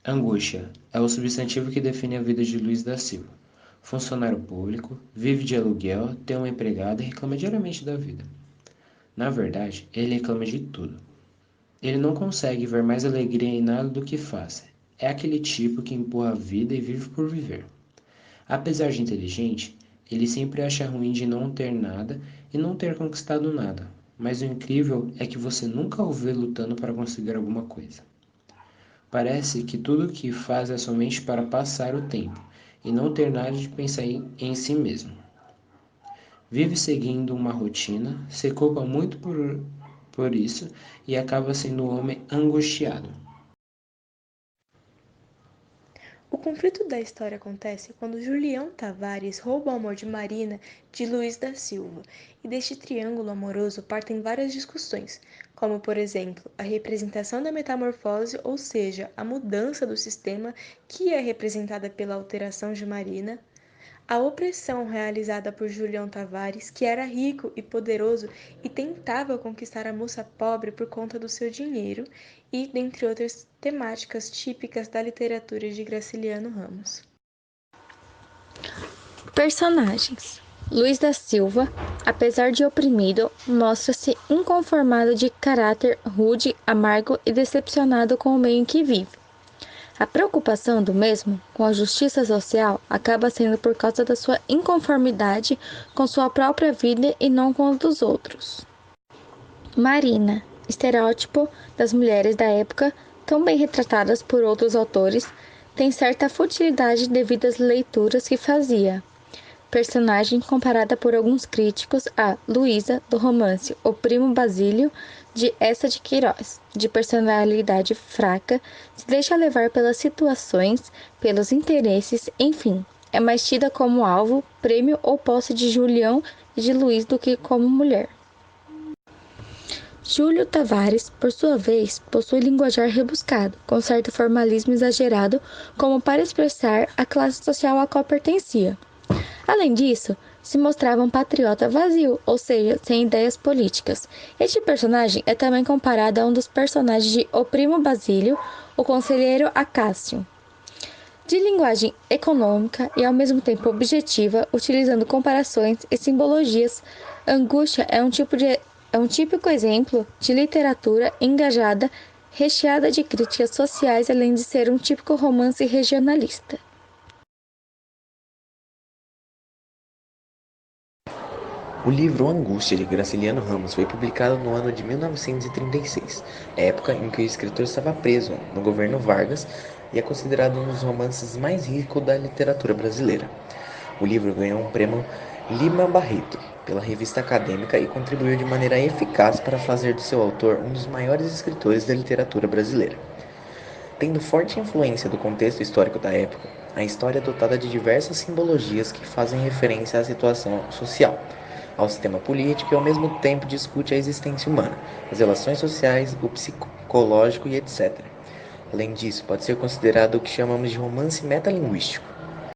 Angústia é o substantivo que define a vida de Luiz da Silva. Funcionário público, vive de aluguel, tem uma empregada e reclama diariamente da vida. Na verdade, ele reclama de tudo. Ele não consegue ver mais alegria em nada do que faz. É aquele tipo que empurra a vida e vive por viver. Apesar de inteligente, ele sempre acha ruim de não ter nada e não ter conquistado nada. Mas o incrível é que você nunca o vê lutando para conseguir alguma coisa. Parece que tudo o que faz é somente para passar o tempo e não ter nada de pensar em si mesmo. Vive seguindo uma rotina, se culpa muito por isso e acaba sendo um homem angustiado. O conflito da história acontece quando Julião Tavares rouba o amor de Marina de Luiz da Silva, e deste triângulo amoroso partem várias discussões, como, por exemplo, a representação da metamorfose, ou seja, a mudança do sistema que é representada pela alteração de Marina, a opressão realizada por Julião Tavares, que era rico e poderoso e tentava conquistar a moça pobre por conta do seu dinheiro, e dentre outras temáticas típicas da literatura de Graciliano Ramos. Personagens: Luiz da Silva, apesar de oprimido, mostra-se inconformado, de caráter rude, amargo e decepcionado com o meio em que vive. A preocupação do mesmo com a justiça social acaba sendo por causa da sua inconformidade com sua própria vida e não com a dos outros. Marina, estereótipo das mulheres da época, tão bem retratadas por outros autores, tem certa futilidade devido às leituras que fazia. Personagem comparada por alguns críticos a Luísa, do romance O Primo Basílio, de Eça de Queiroz, de personalidade fraca, se deixa levar pelas situações, pelos interesses, enfim, é mais tida como alvo, prêmio ou posse de Julião e de Luiz do que como mulher. Júlio Tavares, por sua vez, possui linguajar rebuscado, com certo formalismo exagerado, como para expressar a classe social a qual pertencia. Além disso, se mostrava um patriota vazio, ou seja, sem ideias políticas. Este personagem é também comparado a um dos personagens de O Primo Basílio, o conselheiro Acácio. De linguagem econômica e ao mesmo tempo objetiva, utilizando comparações e simbologias, Angústia é um típico exemplo de literatura engajada, recheada de críticas sociais, além de ser um típico romance regionalista. O livro Angústia, de Graciliano Ramos, foi publicado no ano de 1936, época em que o escritor estava preso no governo Vargas, e é considerado um dos romances mais ricos da literatura brasileira. O livro ganhou um prêmio Lima Barreto pela revista acadêmica e contribuiu de maneira eficaz para fazer do seu autor um dos maiores escritores da literatura brasileira. Tendo forte influência do contexto histórico da época, a história é dotada de diversas simbologias que fazem referência à situação social, ao sistema político, e ao mesmo tempo discute a existência humana, as relações sociais, o psicológico e etc. Além disso, pode ser considerado o que chamamos de romance metalinguístico.